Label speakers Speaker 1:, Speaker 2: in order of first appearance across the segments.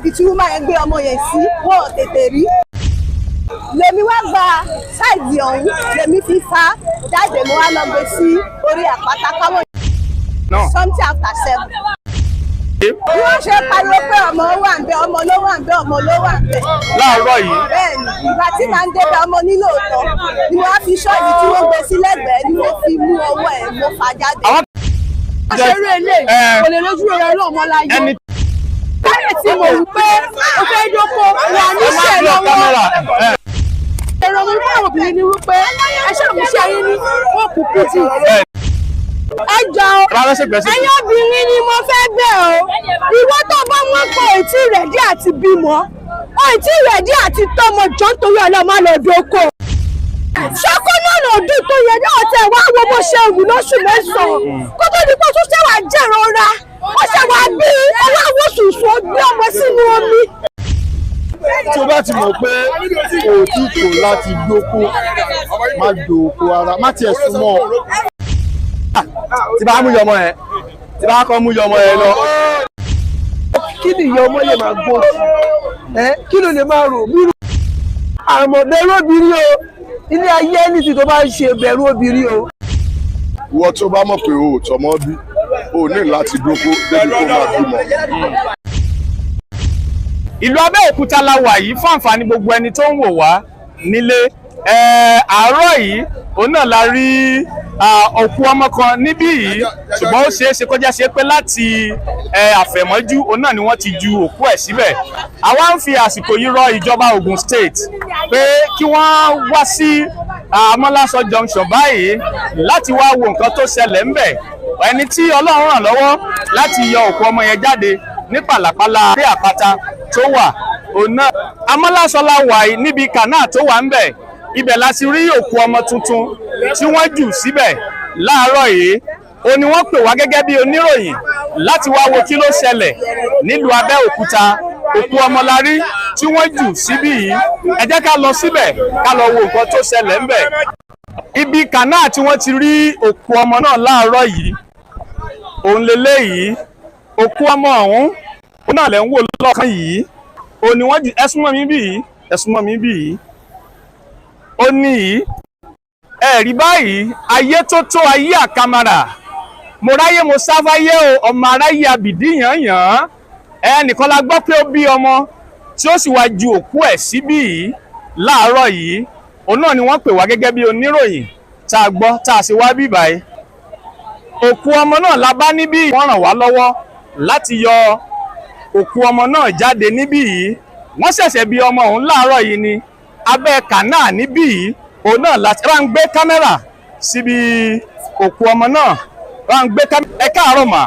Speaker 1: níbi tí wọ́n yẹn gbé ọmọ yẹn sí wọn ò tètè rí lèmi wá gba ṣáìdì ọ̀hún lèmi fi fa jáde mo wá lọ gbé sí orí àpáta káwọn something after 7. bí wọ́n ṣe pariwo pé ọmọ wà ń bẹ ọmọ ló wà ń bẹ ọmọ ló wà ń bẹ.
Speaker 2: láàárọ̀ yìí.
Speaker 1: bẹ́ẹ̀ni ìgbà tí màá ń débẹ̀ ọmọ nílò òótọ́ ni wọ́n á fi ṣọ́ọ̀dì tí wọ́n gbé sí lẹ́gbẹ̀ẹ́ ni wọ́n fi mú ọwọ́ ẹ̀ mo fà jáde.
Speaker 3: àṣírí ilé kò lè lójú rẹ̀ lọ́mọ láyé. káyọ̀ tí mo wù pé o fẹ́ dóko wà níṣẹ́ lọ́wọ́. èrò mi fún àwọn obìnrin ni wípé ẹ ṣàmúṣe yín ní òkùnkùn tì. ẹ jọ ẹ̀yin obìnrin ni mo fẹ́ bẹ̀ o ìwọ tó bá wọn pọ̀ ètí rẹ̀dí àti bímọ ètí rẹ̀dí àti tọmọ jọ nítorí ọlọ́mọ lọ dóko. ṣọ́kọ́ náà lò dùn tó yẹ náà tẹ̀ wá wo bó ṣe wù lóṣù mẹ́sàn-án kó tó di pé tó ṣe wà jẹ̀rora ó ṣe wà bí ọlọ́wọ́ sùsù ó gbé ọmọ sínú omi.
Speaker 4: tí o bá ti mọ̀ pé kò tí kò láti dóko má dóko ara má tiẹ̀ súnmọ́.
Speaker 2: tí bá mú yọmọ ẹ tí bá kọ́ mú yọmọ ẹ lọ.
Speaker 5: kí ni ìyá ọmọ lè máa gbó kí ló lè máa rò mí rò àmọ́ bẹ̀rù obìnrin o ilé ayé ẹni tí tó bá ń ṣe bẹ̀rù obìnrin o.
Speaker 4: ìwọ tó bá mọ̀ pé o ò tọmọ bí o ní láti dóko débi kó máa bímọ.
Speaker 2: ìlú Abẹ́òkúta la wà yìí fún àǹfààní gbogbo ẹni tó ń wò wá nílé àárọ̀ yìí òun náà la rí òkú ọmọ kan níbí yìí ṣùgbọ́n ó ṣeé ṣe kọjá ṣe pé láti àfẹ̀mọ́jú òun náà ni wọ́n ti ju òkú ẹ̀ síbẹ̀. àwa ń fi àsìkò yìí rọ ìjọba Ògùn State pé kí wọ́n wá sí Amọ́lásọ junction báyìí láti wá wo nǹkan tó ṣẹlẹ̀ ńbẹ̀ ẹni tí Ọlọ́run ràn lọ́wọ́ láti yọ òkú ọmọ yẹn jáde ní pàlàpàlà bí àpáta tó wà òun náà. Amọ́lásọ la wà yìí níbi kànáà tó wà ńbẹ̀ ibẹ̀ la ti rí òkú ọmọ tuntun tí wọ́n jù síbẹ̀ láàárọ̀ yìí ó ní wọ́n pè wá gẹ́gẹ́ bí oníròyìn láti wá wo kí ló ṣẹlẹ̀ nílùú Abẹ́òkúta òkú ọmọ la rí tí wọ́n jù síbí yìí ẹ jẹ́ ká lọ síbẹ̀ ká lọ wo nǹkan tó ṣẹlẹ̀ ńbẹ̀. ibi kànáà tí wọ́n ti rí òkú ọmọ náà láàárọ̀ yìí òun leléyìí òkú ọmọ ọ̀hún ó náà lẹ̀ ń wò lọ́kàn yìí ó ní wọ́n jù ẹ̀sùn mọ́ mi bí yìí ẹ̀sùn mọ́ mi bí yìí ó ní yìí ẹ̀rí báyìí ayé tó tó ayé àkàmàrà mo ráyé mo sáfáyé o ọmọ aráyé abìdí yànyàn ẹnìkan la gbọ́ pé ó bí ọmọ tí ó sì wá ju òkú ẹ̀ síbí yìí láàárọ̀ yìí òun náà ni wọ́n pè wá gẹ́gẹ́ bí oníròyìn tá a gbọ́ tá a sì wá bí báyìí òkú ọmọ náà la bá níbí wọ́n ràn wá lọ́wọ́ láti yọ òkú ọmọ náà jáde níbí yìí wọ́n ṣẹ̀ṣẹ̀ bí ọmọ òun láàárọ̀ yìí ni abẹ́ kànáà níbí yìí òun náà láti bá ń gbé kámẹ́rà síbi òkú ọmọ náà bá ń gbé kámẹ́rà. ẹ káàárọ̀ mà.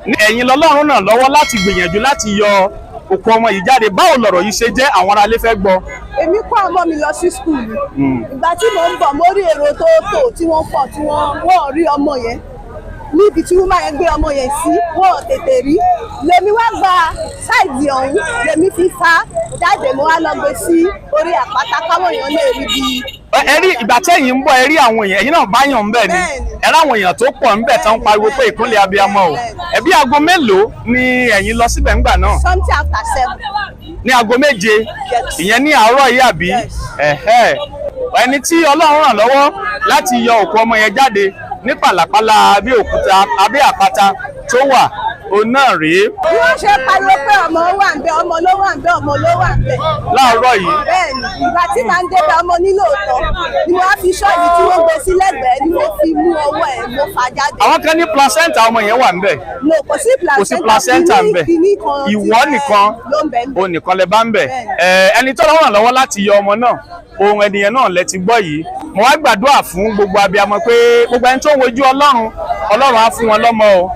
Speaker 2: ní ẹ̀yin lọ́lọ́run náà lọ́wọ́ láti gbìyànjú láti yọ òkú ọmọ yìí jáde báwo lọ̀rọ̀ yìí ṣe jẹ́ àwọn aráalé fẹ́ gbọ́.
Speaker 1: èmi kó ọmọ mi lọ sí skul ìgbà tí mò ń bọ̀ mo rí èrò tó tò tí wọ́n pọ̀ tí wọ́n rí ọmọ yẹn níbi tí wọ́n yẹn gbé ọmọ yẹn sí wọn ò tètè rí lèmi wá gba ṣáìdì ọ̀hún lèmi fi fa jáde mo wá lọ gbé sí orí àpáta káwọn èèyàn lè rí bí.
Speaker 2: ẹ rí ìgbà tẹ́yìn ń bọ̀ ẹ rí àwọn èèyàn ẹ̀yin náà bá yàn ń bẹ̀ ni ẹ ráwọn èèyàn tó pọ̀ ń bẹ̀ tán ń pariwo pé ìkúnlẹ̀ abiyamọ o ẹbí aago mélòó ni ẹ̀yin lọ síbẹ̀ ńgbà náà.
Speaker 1: something after 7.
Speaker 2: ní aago méje ìyẹn ní àárọ̀ yìí àbí ẹni tí Ọlọ́run ràn lọ́wọ́ láti yọ òkú ọmọ yẹn jáde ní pàlàpàlà abẹ́ àpáta tó wà òun náà rèé.
Speaker 1: bí wọ́n ṣe pariwo pé ọmọ wà ń bẹ ọmọ ló wà ń bẹ ọmọ ló wà ń bẹ.
Speaker 2: láàárọ̀ yìí.
Speaker 1: bẹ́ẹ̀ni ìgbà tí màá ń débẹ̀ ọmọ nílò òótọ́ ni wọ́n á fi ṣọ́ọ̀dì tí wọ́n gbé sí lẹ́gbẹ̀ẹ́ ni wọ́n fi mú ọwọ́ ẹ̀ mo fà jáde.
Speaker 2: àwọn kan ní placenta ọmọ yẹn wà ń bẹ.
Speaker 1: no kò sí
Speaker 2: placenta ń bẹ ìwọ nìkan o nìkan lẹ bá ń bẹ ẹni tó ràn lọ́wọ́ láti yọ ọmọ náà ohun ẹnìyẹn náà lẹ ti gbọ́ yìí mo wá gbàdúrà fún gbogbo abiyamọ pé gbogbo ẹni tó ń wojú Ọlọ́run á fún wọn lọ́mọ o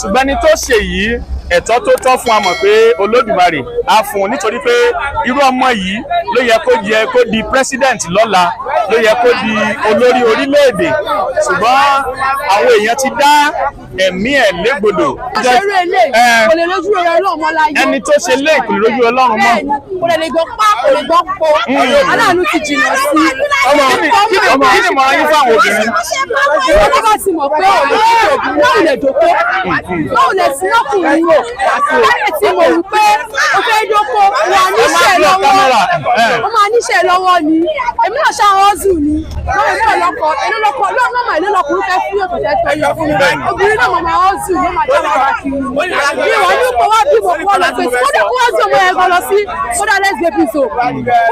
Speaker 2: ṣùgbọ́n ẹni tó ṣe yìí ẹ̀tọ́ tó tọ́ fún wa mọ̀ pé Olódùmarè á fún un nítorí pé irú ọmọ yìí ló yẹ kó di president lọ́la ló yẹ kó di olórí orílẹ̀-èdè ṣùgbọ́n àwọn èèyàn ti dá ẹ̀mí ẹ̀ légbodò.
Speaker 3: Aṣeré ilé kò lè lójú rẹ̀ Ọlọ́run mọ́ láyé.
Speaker 2: Ẹni tó ṣe lé ìkùn lójú Ọlọ́run mọ́.
Speaker 3: Kò lè gbọ́ pa, kò lè gbọ́ po. Aláàánú ti jìnnà sí.
Speaker 2: Kí ni ìmọ̀ràn yín fún àwọn obìnrin?
Speaker 3: Wọ́n bá ti mọ̀ pé òun lè dóko, òun lè sí lọ́kùnrin rò. Láyé tí mo wù pé ó fẹ́ dóko, wọ́n níṣẹ́ lọ́wọ́. Wọ́n máa níṣẹ́ lọ́wọ́ ni. Èmi náà ṣá ọ́zù ni. Lọ́wọ́ èmi náà lọ́kọ̀, èmi lọ́kọ̀, lọ́wọ́ náà mà èmi lọ́kùnrin fẹ́ fún yòókù fẹ́ tọ́jú fún mi. Obìnrin náà máa ọ́zù ló máa dábàá wá kiri. Bí wọ́n ní kó wá bí mo kọ́ lọ sí, kódà kó wá sí ọmọ yẹn gan lọ sí, kódà let's go be so.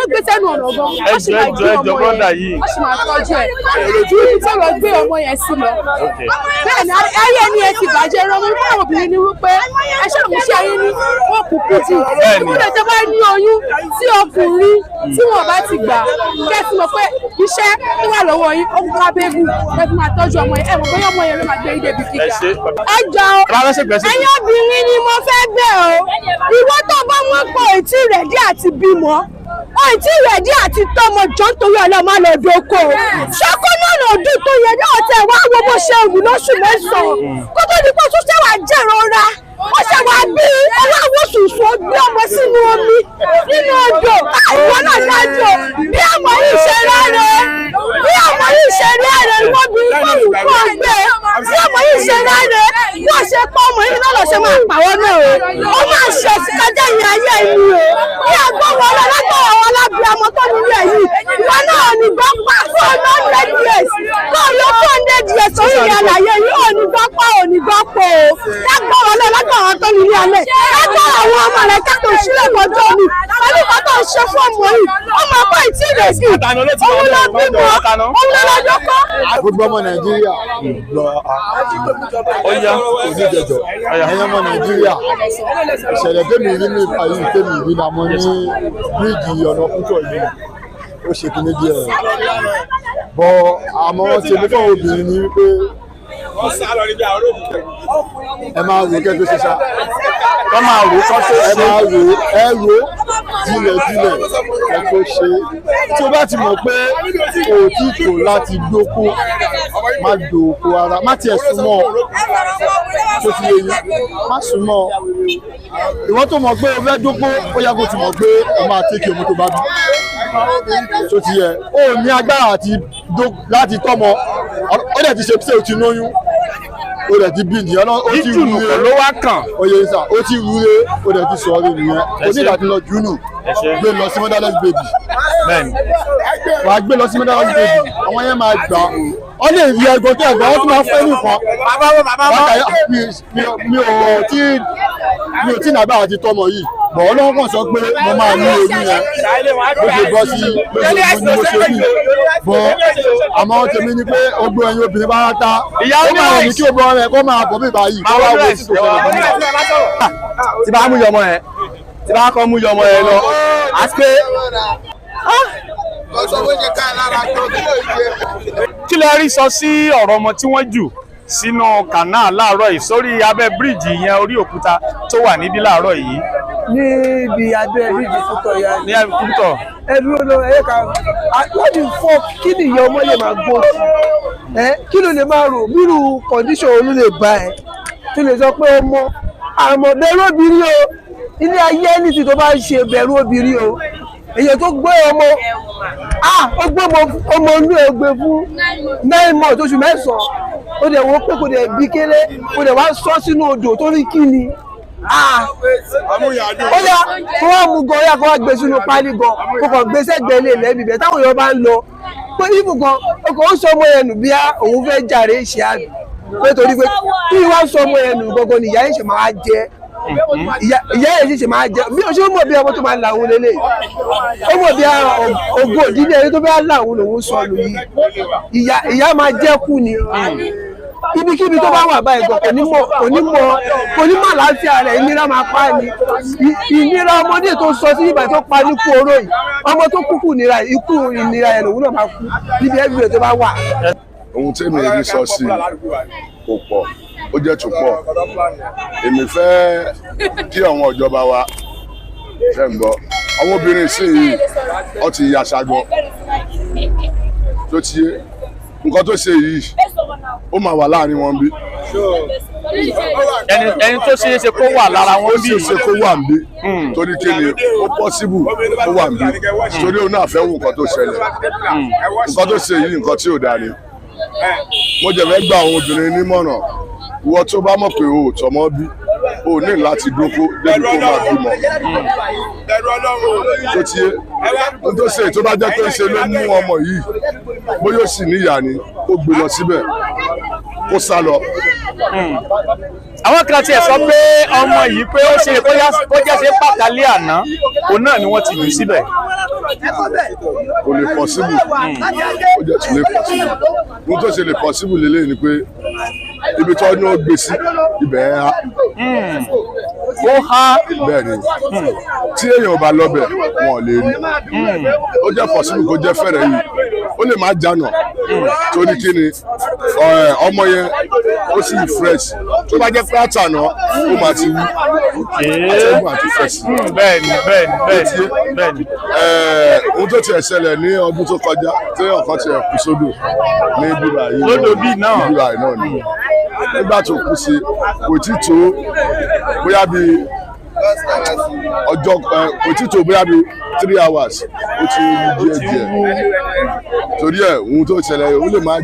Speaker 3: Ó gbé sẹ́nu ọ̀nà gan. Ó sì máa gbé ọmọ yẹn. Ó sì máa tọ́jú ẹ̀. Ibi tó lọ gbé ọmọ yẹn sí lọ. Bẹ́ẹ̀ ni ayé ni ẹ ti bàjẹ́ rán mi fún àwọn obìnrin ni wípé ẹ ṣe àmúṣe ayé ní wọ́n kú kùtì. Ìpínlẹ̀ tó bá ní oyún tí ọkùnrin tí wọ́n bá ti gbà kẹ́sì mọ̀ pé iṣẹ́ tó wà lọ́wọ́ yín ó ń ká bébù ẹ fi máa tọ́jú ọmọ yẹn ẹ mọ̀ bóyá ọmọ yẹn ló máa gbé ilé ibi kíkà. Ẹ jọ ẹ̀yin obìnrin ni mo fẹ́ bẹ̀ o ìwọ tó bá mọ̀ pé òtí rẹ̀dí àti bímọ òtí rẹ̀dí àti tọmọ jọ nítorí ọlọ́mọ lọ dóko ṣọkọ náà lọ dún tó yẹ náà tẹ wá wo bó ṣe wù lóṣù mẹ́sàn-án kó tó di pé tó ṣe wà jẹ̀rora ó ṣe wá bí ọwọ́ àwọn ṣùṣù ó gbé ọmọ sínú omi nínú odò àwọn náà dájọ́ bí ọmọ yìí ṣe rárẹ̀ bí ọmọ yìí ṣe rárẹ̀ wọ́n bí fóònù kó gbé bí ọmọ yìí ṣe rárẹ̀ wọ́n ṣe pọ́ ọmọ yìí náà lọ ṣe máa pàwọ́ náà o ó máa ṣe síkájá ìyá ayé ìlú o bí àgbọ̀wọ́ ọlọ́lọ́tọ̀ àwọn alábìàmọ́ tó nílẹ̀ yìí ìwọ náà ní gbọ́ pa fún 100 years kó ló 200 years orí ìyá àlàyé yìí ò ní gbọ́ pa ò ní gbọ́ pọ̀ o lágbọ̀wọ́ ọlọ́lọ́tọ̀ àwọn tó nílé alẹ́ lágbọ̀ àwọn ọmọ rẹ̀ kẹ́tọ̀ sílẹ̀ kọjọ́ mi pẹ̀lú kan tó ń ṣe fún ọmọ yìí ọmọ ọkọ ìtì rẹ̀ sí òun ló bímọ òun ló lọ́jọ́ kọ́.
Speaker 4: gbogbo ọmọ Nàìjíríà lọ oníjẹjọ ẹ̀yin ọmọ Nàìjíríà ìṣẹ̀lẹ̀ tèmi rí ní ìfà yìí tèmi rí na mo ní bíríìjì ọ̀nà púpọ̀ yìí ó ṣe kíní díẹ̀ bọ́ àmọ́ tèmi fún obìnrin ni wípé ẹ máa rò kẹ́ tó ṣe ṣá
Speaker 2: Wọ́n máa rò kọ́ tó
Speaker 4: ẹ máa rò ẹ rò dílẹ̀dílẹ̀ ẹ tó ṣe tí o bá ti mọ̀ pé kò tí tó láti gbóko má gbòòkó ara má tiẹ̀ súnmọ́ tó ti yé yín má súnmọ́ ìwọ́n tó mọ̀ pé o fẹ́ dóko ó yẹ kó ti mọ̀ pé o máa tẹ́kì omi tó bá bí tó ti yẹ ó ní agbára láti tọ́mọ ó dẹ̀ ti ṣe pé o ti lóyún ó dẹ̀ ti bí nìyẹn náà ó ti rúre
Speaker 2: ló wá kàn.
Speaker 4: oyè sà ó ti rúre ó dẹ̀ ti sọ ọ́ nìyẹn ó ní ìdàtí lọ júnù gbé lọ sí motherless baby wàá gbé lọ sí motherless baby àwọn yẹn máa gbà ọ lè rí ẹgbọn tó ẹgbọn wọn tún máa fẹ́ nìkan mi ò tí nàgbà àti tọmọ yìí bọ̀ ọlọ́wọ́ kàn sọ pé mo máa ní oyún yẹn bó ṣe bọ́ sí bó ṣe rí bọ́ àmọ́ tèmi ni pé ogbó ẹyin obìnrin bá rá ta ó máa ní kí o bọ́ rẹ kó máa bọ̀ bí báyìí kó wá wo sí tó ṣẹlẹ̀ bọ́.
Speaker 5: tí bá mú yọmọ yẹn tí bá kọ́ mú yọmọ yẹn lọ àti pé
Speaker 2: kí lẹ rí sọ sí ọ̀rọ̀ ọmọ tí wọ́n jù sínú kànáà láàárọ̀ yìí sórí abẹ́ bíríìjì yẹn orí òkúta tó wà níbí láàárọ̀ yìí.
Speaker 5: níbi abẹ́ bíríìjì fútọ̀ ya
Speaker 2: ní fútọ̀.
Speaker 5: ẹ̀rú ló ẹ̀yẹ kan what the fuck kí ni ìyá ọmọ lè máa gbó kí ló lè máa rò bírú condition olú lè bá ẹ tó lè sọ pé ọmọ àmọ́ bẹ̀rù obìnrin o ilé ayé ẹni tí tó bá ń ṣe bẹ̀rù obìnrin o èyí tó gbé ọmọ ó gbé ọmọ inú ẹ gbé fún 9 months oṣù mẹ́sàn-án ó dẹ̀ wọ́n pé kò dẹ̀ bí kélé kò dẹ̀ wá sọ sínú odò tó rí kí ni ó yá kó wá mú gan yá kó wá gbé sínú pálí gan kó kàn gbé sẹ́gbẹ̀ẹ́ ilé lẹ́bi bẹ́ẹ̀ táwọn èèyàn bá ń lọ pé ibù gan ọkọ̀ ó sọ ọmọ yẹn nù bí òun fẹ́ jàre ìṣe àbí pé torí pé bí wọ́n sọ ọmọ yẹn nù gangan ni ìyá yẹn ṣe máa jẹ ìyá yẹn ṣe máa jẹ bí o ṣe mọ̀ bí ọmọ tó máa ń làwọn lélẹ̀ ó mọ̀ bí ògo ìdílé ẹni tó bá làwọn lòun sọ lù yìí ìyá máa jẹ́ kú ni ibikíbi tó bá wà báyìí gan onímọ̀ àlàáfíà rẹ̀ ìnira máa pa ni ìnira ọmọdé tó sọ sí ìgbà tó pa ní kú oró yìí ọmọ tó kúkú ikú ìnira ẹ̀ lòun náà máa kú níbi ẹ̀bí tó bá wà.
Speaker 6: ohun tí èmi rí sọ sí kò pọ̀ ó jẹ́ tó pọ̀ èmi fẹ́ kí àwọn ìjọba wa fẹ́ ń gbọ́ àwọn obìnrin sí yìí ó ti yàṣàgbọ́ tó ti yé nǹkan tó ṣe yìí ó máa wà láàrin wọn bí
Speaker 2: ẹni tó ṣeé ṣe kó wà lára wọn bí.
Speaker 6: ó ṣeé ṣe kó wà ń bí torí kí ni ó possible kó wà ń bí torí òun náà fẹ́ wo nǹkan tó ṣẹlẹ̀ nǹkan tó ṣe yìí nǹkan tí ò dáa ni. mo jẹ̀ fẹ́ gba àwọn obìnrin nímọ̀ràn ìwọ tó bá mọ̀ pé o ò tọmọ bí o ní láti dóko débi kó máa bímọ. tó ti yé n tó ṣe tó bá jẹ́ pé ṣe ló mú ọmọ yìí bóyá ó sì níyà ni ó gbé lọ síbẹ̀ kó sá lọ.
Speaker 2: àwọn kan tiẹ̀ sọ pé ọmọ yìí pé ó ṣe kó jẹ́ ṣe pàtàlẹ́ àná òun náà ni wọ́n ti jù síbẹ̀.
Speaker 6: kò lè possible ó jẹ́ tún lè possible n tó ṣe lè possible lélẹ́yìn ni pé ibi tó ní ó gbé sí ibẹ̀ ẹ̀ ha.
Speaker 2: ó há.
Speaker 6: bẹ́ẹ̀ ni tí èèyàn bá lọ́bẹ̀ wọn ò lè rí ó jẹ́ possible kó jẹ́ fẹ́rẹ̀ yìí ó lè má jànà torí kí ni ọmọ yẹn ó sì fresh tó bá jẹ́ pé àtànà ó máa ti wú àtẹ̀gùn àti fresh.
Speaker 2: bẹ́ẹ̀ni.
Speaker 6: ohun tó tiẹ̀ ṣẹlẹ̀ ní ọdún tó kọjá téèyàn kan tiẹ̀ kú sódò ní bíbá yìí
Speaker 2: lódò bíi náà
Speaker 6: ni nígbà tó kú sí kò tí tó bóyá bíi ọjọ́ kò tí tó bóyá bíi 3 hours ó ti wú díẹ̀ torí ẹ̀ ohun tó ṣẹlẹ̀ ó lè má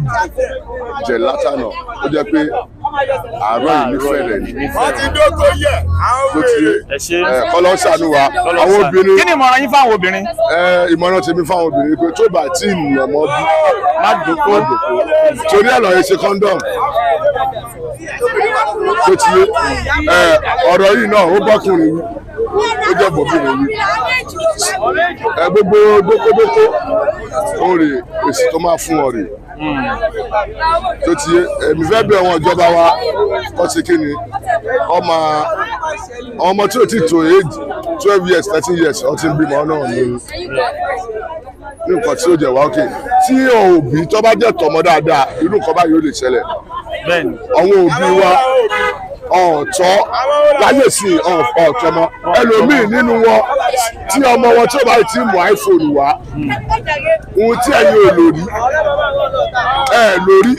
Speaker 6: jẹ̀ látànà ó jẹ́ pé àárọ̀ yìí nífẹ̀ẹ́ rẹ̀ ni. wọ́n ti dógó yẹ àwọn wèrè. kọ́lọ́ ṣàánú wa àwọn obìnrin.
Speaker 2: kí ni ìmọ̀ràn yín fáwọn obìnrin?
Speaker 6: ìmọ̀ràn tèmi fáwọn obìnrin pé tó bá tí ì nà mọ́ bí má dòkó torí ẹ̀ lọ́ọ́ yẹ ṣe kọ́ńdọ̀mù. tó ti yé ọ̀rọ̀ yìí náà ó bọ́kùnrin wí ó jẹ́ bọ̀bìnrin wí. gbogbo dókódókó ó rè èsì tó máa fún ọ rè. tó ti yé èmi fẹ́ bẹ̀ wọ́n ìjọba wa kọ́ sí kí ni ọmọ tí ò tí tó age 12 years 13 years ó ti ń bímọ náà ní nǹkan tí ó jẹ́ wá òkè tí òbí tó bá jẹ́ tọmọ dáadáa irú nǹkan báyìí ó lè ṣẹlẹ̀ àwọn òbí wa ọ̀tọ̀ láyé sí ọ̀tọ̀ mọ́ ẹlòmíì nínú wọn tí ọmọ wọn tí ó bá ti mú iPhone wá ohun tí ẹ̀yin ò lórí lórí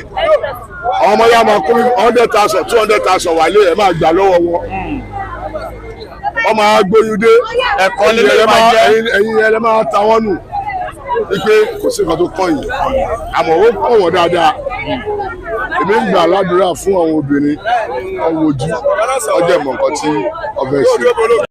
Speaker 6: àwọn ọmọ yá máa kó 100,000 200,000 wálé ẹ̀ máa gbà lọ́wọ́ wọn ọmọ agbóyún dé
Speaker 2: ẹ̀kọ́ nílé máa jẹ́
Speaker 6: ẹ̀yin ẹlẹ́ máa ta wọ́n nù wípé kò sí nǹkan tó kàn yín àmọ́ ó kàn wọ́n dáadáa èmi ń gbà ládùúrà fún àwọn obìnrin ọwọ́ ojú ọjọ́ ìmọ̀ nǹkan tí ọbẹ̀ ṣe.